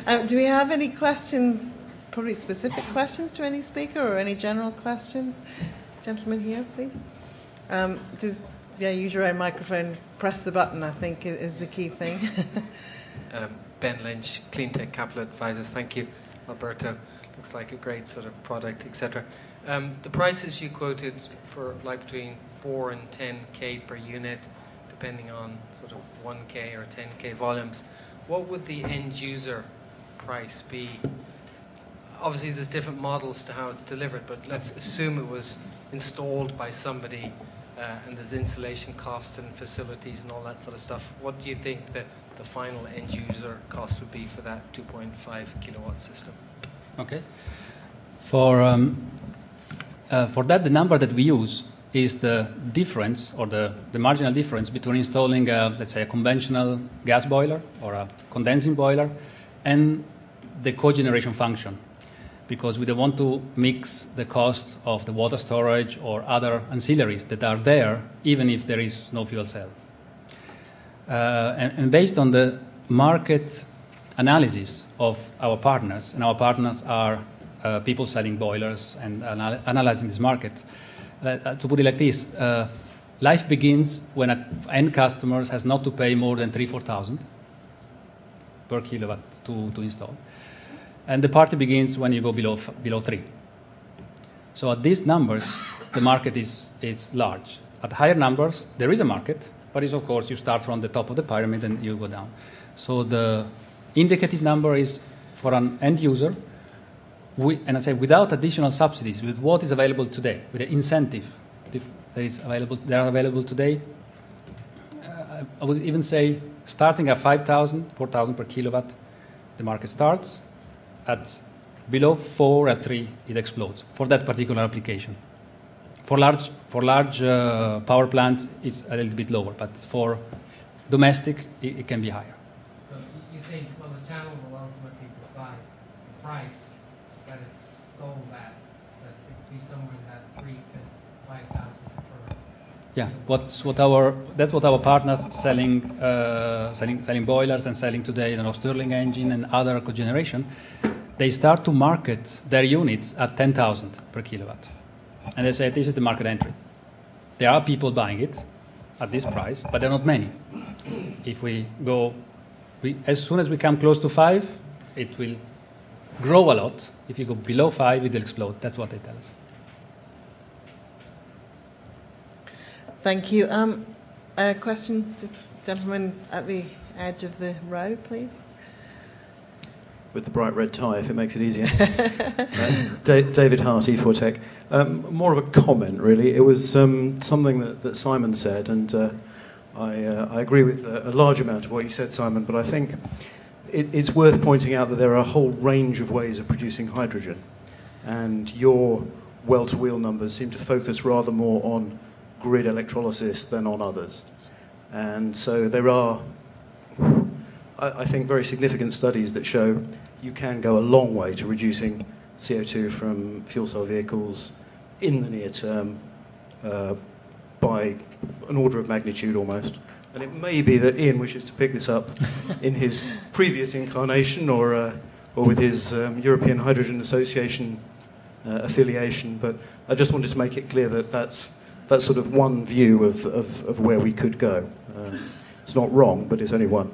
Do we have any questions, probably specific questions to any speaker, or any general questions? Gentleman here, please. Use your own microphone, press the button, I think, is the key thing. Ben Lynch, Cleantech Capital Advisors. Thank you, Alberto. Looks like a great sort of product, etc. The prices you quoted for like between 4 and 10k per unit, depending on sort of 1k or 10k volumes, what would the end user price be? Obviously there's different models to how it's delivered, but let's assume it was installed by somebody and there's installation cost and facilities and all that sort of stuff. What do you think the final end user cost would be for that 2.5 kilowatt system? Okay. For that, the number that we use is the difference, or the marginal difference between installing, let's say, a conventional gas boiler or a condensing boiler and the cogeneration function, because we don't want to mix the cost of the water storage or other ancillaries that are there, even if there is no fuel cell. And based on the market analysis of our partners, and our partners are people selling boilers and analyzing this market, to put it like this, life begins when an end customer has not to pay more than 3,000-4,000 per kilowatt to install. And the party begins when you go below 3. So at these numbers, the market is large. At higher numbers, there is a market, but it's, of course, you start from the top of the pyramid and you go down. So the indicative number is for an end user, and I say without additional subsidies, with what is available today, with the incentive that are available today, I would even say starting at 5,000, 4,000 per kilowatt, the market starts. At below 4, at 3, it explodes for that particular application. For large power plants, it's a little bit lower, but for domestic, it can be higher. So you think, well, the channel will ultimately decide the price that it's sold at, that it could be somewhere in that 3,000 to 5,000 per. Yeah, that's what our partners selling boilers and selling today, Stirling engine and other cogeneration. They start to market their units at 10,000 per kilowatt. And they say, this is the market entry. There are people buying it at this price, but there are not many. If as soon as we come close to 5, it will grow a lot. If you go below 5, it will explode. That's what they tell us. Thank you. A question, just gentleman at the edge of the row, please. With the bright red tie, if it makes it easier. David Hart, E4Tech. More of a comment, really. It was something that Simon said, and I agree with a large amount of what you said, Simon, but I think it's worth pointing out that there are a whole range of ways of producing hydrogen, and your well-to-wheel numbers seem to focus rather more on grid electrolysis than on others. And so there are, I think, very significant studies that show you can go a long way to reducing CO2 from fuel cell vehicles in the near term by an order of magnitude almost. And it may be that Ian wishes to pick this up in his previous incarnation or with his European Hydrogen Association affiliation, but I just wanted to make it clear that that's sort of one view of where we could go. It's not wrong, but it's only one.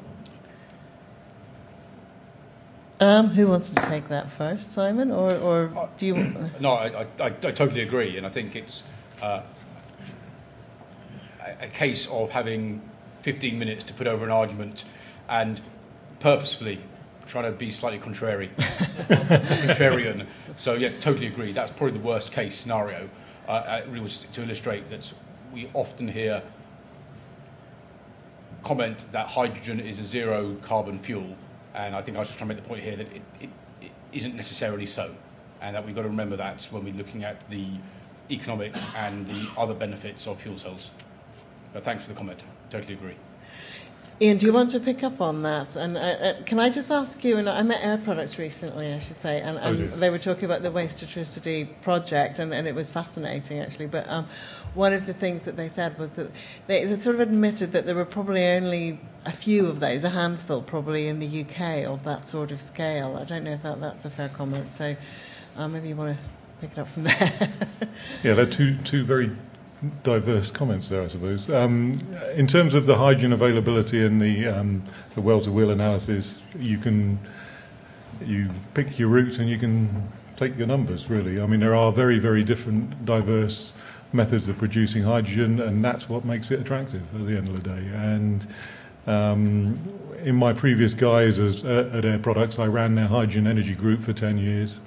Who wants to take that first, Simon, or do you? No, I totally agree, and I think it's a case of having 15 minutes to put over an argument and purposefully trying to be slightly contrarian. So yeah, totally agree. That's probably the worst case scenario. Really was to illustrate that we often hear comment that hydrogen is a zero carbon fuel. And I think I was just trying to make the point here that it isn't necessarily so, and that we've got to remember that when we're looking at the economic and the other benefits of fuel cells. But thanks for the comment. Totally agree. Ian, do you want to pick up on that? And can I just ask you, and I met Air Products recently, I should say, and they were talking about the Waste-to-Tricity project, and it was fascinating, actually. But one of the things that they said was that they sort of admitted that there were probably only a few of those, a handful probably in the UK of that sort of scale. I don't know if that's a fair comment, so maybe you want to pick it up from there. Yeah, there are two very diverse comments there, I suppose. In terms of the hydrogen availability and the well-to-wheel analysis, you pick your route and you can take your numbers, really. I mean, there are very, very different, diverse methods of producing hydrogen, and that's what makes it attractive at the end of the day. And in my previous guise at Air Products, I ran their hydrogen energy group for 10 years.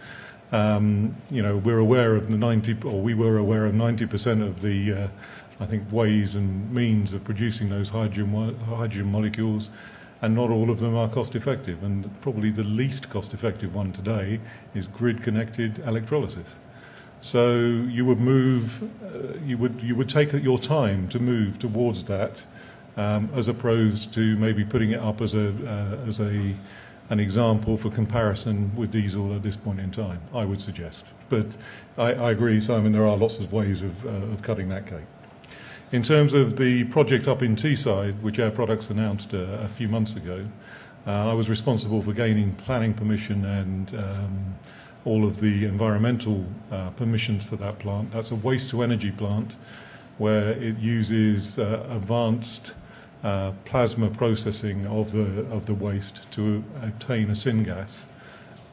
We're aware of we were aware of 90% of the, I think, ways and means of producing those hydrogen molecules, and not all of them are cost effective. And probably the least cost effective one today is grid-connected electrolysis. So you would you would take your time to move towards that, as opposed to maybe putting it up as an example for comparison with diesel at this point in time, I would suggest. But I agree, Simon, there are lots of ways of cutting that cake. In terms of the project up in Teesside, which Air Products announced a few months ago, I was responsible for gaining planning permission and all of the environmental permissions for that plant. That's a waste-to-energy plant where it uses advanced plasma processing of the waste to obtain a syngas.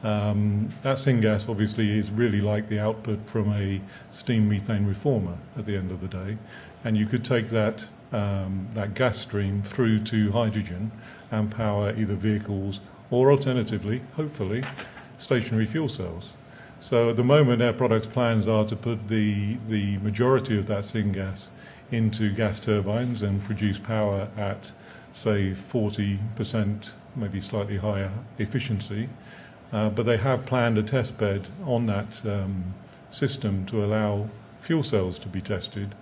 That syngas obviously is really like the output from a steam methane reformer at the end of the day, and you could take that gas stream through to hydrogen and power either vehicles or alternatively, hopefully, stationary fuel cells. So at the moment Air Products' plans are to put the majority of that syngas into gas turbines and produce power at, say, 40%, maybe slightly higher efficiency. But they have planned a test bed on that system to allow fuel cells to be tested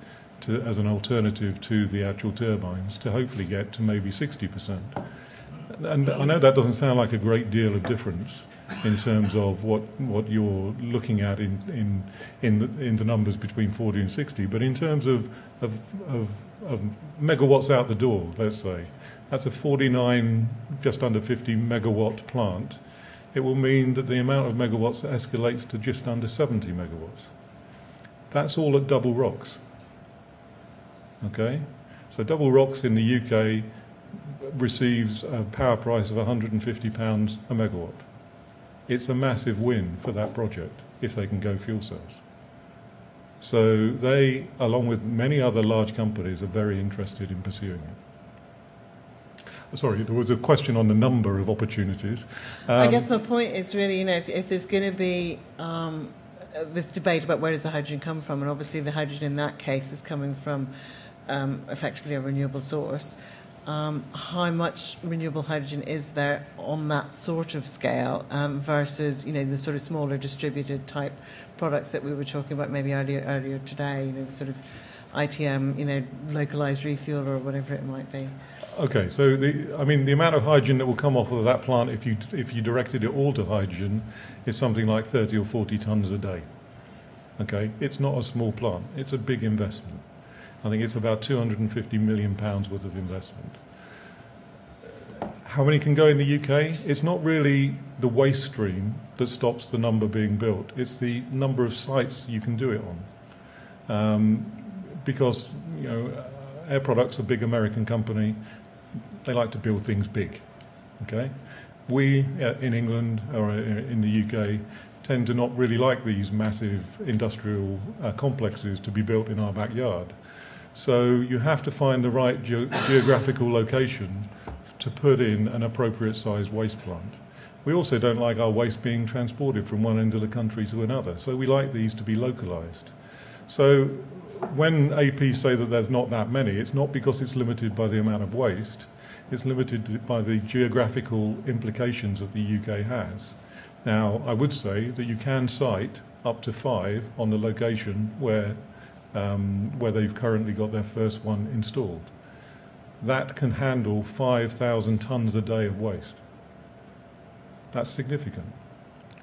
as an alternative to the actual turbines, to hopefully get to maybe 60%. And I know that doesn't sound like a great deal of difference in terms of what you're looking at in the numbers between 40 and 60, but in terms of megawatts out the door, let's say, that's a 49, just under 50 megawatt plant. It will mean that the amount of megawatts escalates to just under 70 megawatts. That's all at Double Rocks. Okay? So Double Rocks in the UK receives a power price of £150 a megawatt. It's a massive win for that project if they can go fuel cells. So they, along with many other large companies, are very interested in pursuing it. Sorry, there was a question on the number of opportunities. I guess my point is really, if there's going to be this debate about where does the hydrogen come from, and obviously the hydrogen in that case is coming from effectively a renewable source. How much renewable hydrogen is there on that sort of scale versus, the sort of smaller distributed type products that we were talking about maybe earlier today, the sort of ITM, localized refuel or whatever it might be. Okay, so the amount of hydrogen that will come off of that plant if you directed it all to hydrogen is something like 30 or 40 tons a day. Okay, it's not a small plant, it's a big investment. I think it's about £250 million worth of investment. How many can go in the UK? It's not really the waste stream that stops the number being built. It's the number of sites you can do it on. Because, Air Products, a big American company, they like to build things big. Okay? We, in England or in the UK, tend to not really like these massive industrial complexes to be built in our backyard. So you have to find the right geographical location to put in an appropriate sized waste plant. We also don't like our waste being transported from one end of the country to another, so we like these to be localised. So when AP say that there's not that many, it's not because it's limited by the amount of waste, it's limited by the geographical implications that the UK has. Now, I would say that you can cite up to 5 on the location where they've currently got their first one installed. that can handle 5,000 tonnes a day of waste. That's significant.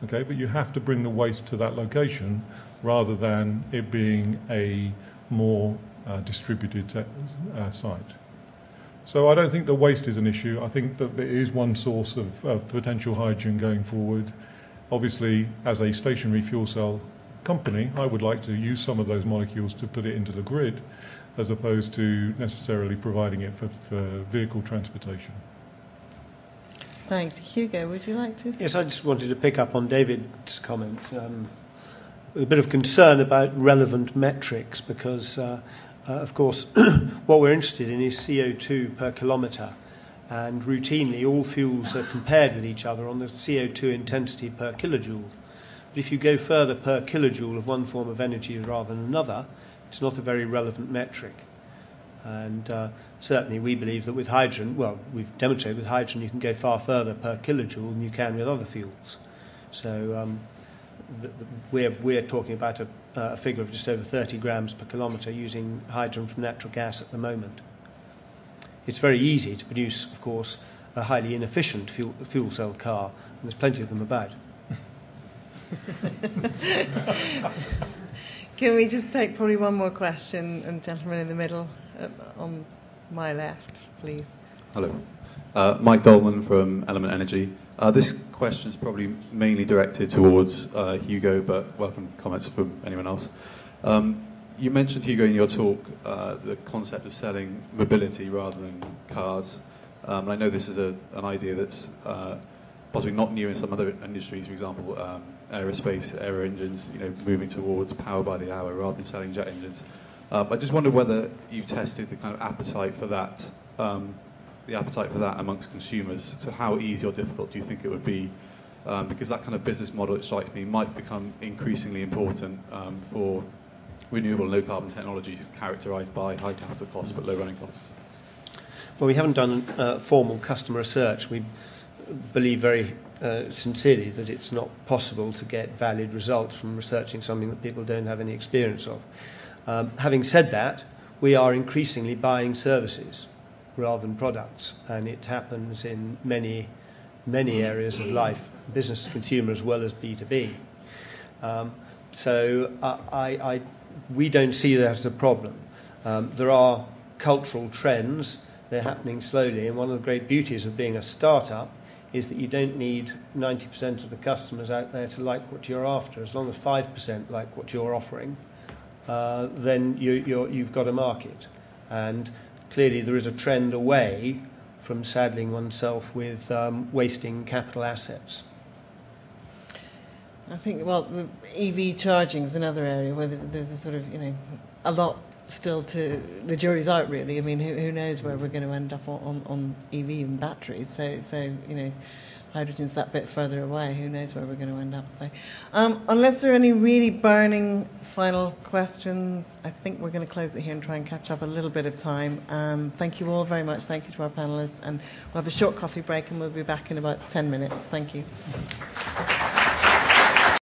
Okay, but you have to bring the waste to that location rather than it being a more distributed site. So I don't think the waste is an issue. I think that it is one source of potential hydrogen going forward. Obviously, as a stationary fuel cell company, I would like to use some of those molecules to put it into the grid as opposed to necessarily providing it for vehicle transportation. Thanks. Hugo, would you like to? Yes, I just wanted to pick up on David's comment. With a bit of concern about relevant metrics because, of course, what we're interested in is CO2 per kilometre. And routinely, all fuels are compared with each other on the CO2 intensity per kilojoule. But if you go further per kilojoule of one form of energy rather than another, it's not a very relevant metric. And certainly we believe that with hydrogen, well, we've demonstrated with hydrogen you can go far further per kilojoule than you can with other fuels. So we're talking about a figure of just over 30 grams per kilometre using hydrogen from natural gas at the moment. It's very easy to produce, of course, a highly inefficient fuel cell car, and there's plenty of them about. Can we just take probably one more question, and gentleman in the middle on my left, please. Hello. Mike Dolman from Element Energy. This question is probably mainly directed towards Hugo, but welcome comments from anyone else. You mentioned, Hugo, in your talk, the concept of selling mobility rather than cars. And I know this is an idea that's possibly not new in some other industries, for example, aerospace, aero engines, moving towards power by the hour rather than selling jet engines. I just wonder whether you've tested the kind of appetite for that, amongst consumers. So how easy or difficult do you think it would be? Because that kind of business model, it strikes me, might become increasingly important for renewable and low-carbon technologies characterised by high capital costs but low running costs. Well, we haven't done formal customer research. We believe very sincerely that it's not possible to get valid results from researching something that people don't have any experience of. Having said that, we are increasingly buying services rather than products, and it happens in many areas of life, business to consumer as well as B2B. So we don't see that as a problem. There are cultural trends, they're happening slowly, and one of the great beauties of being a startup is that you don't need 90% of the customers out there to like what you're after. As long as 5% like what you're offering, then you've got a market. And clearly there is a trend away from saddling oneself with wasting capital assets. I think, well, the EV charging is another area where there's a sort of, a lot still to, the jury's out really. I mean, who knows where we're going to end up on EV and batteries. So hydrogen's that bit further away. Who knows where we're going to end up. So unless there are any really burning final questions, I think we're going to close it here and try and catch up a little bit of time. Thank you all very much. Thank you to our panellists. And we'll have a short coffee break and we'll be back in about 10 minutes. Thank you.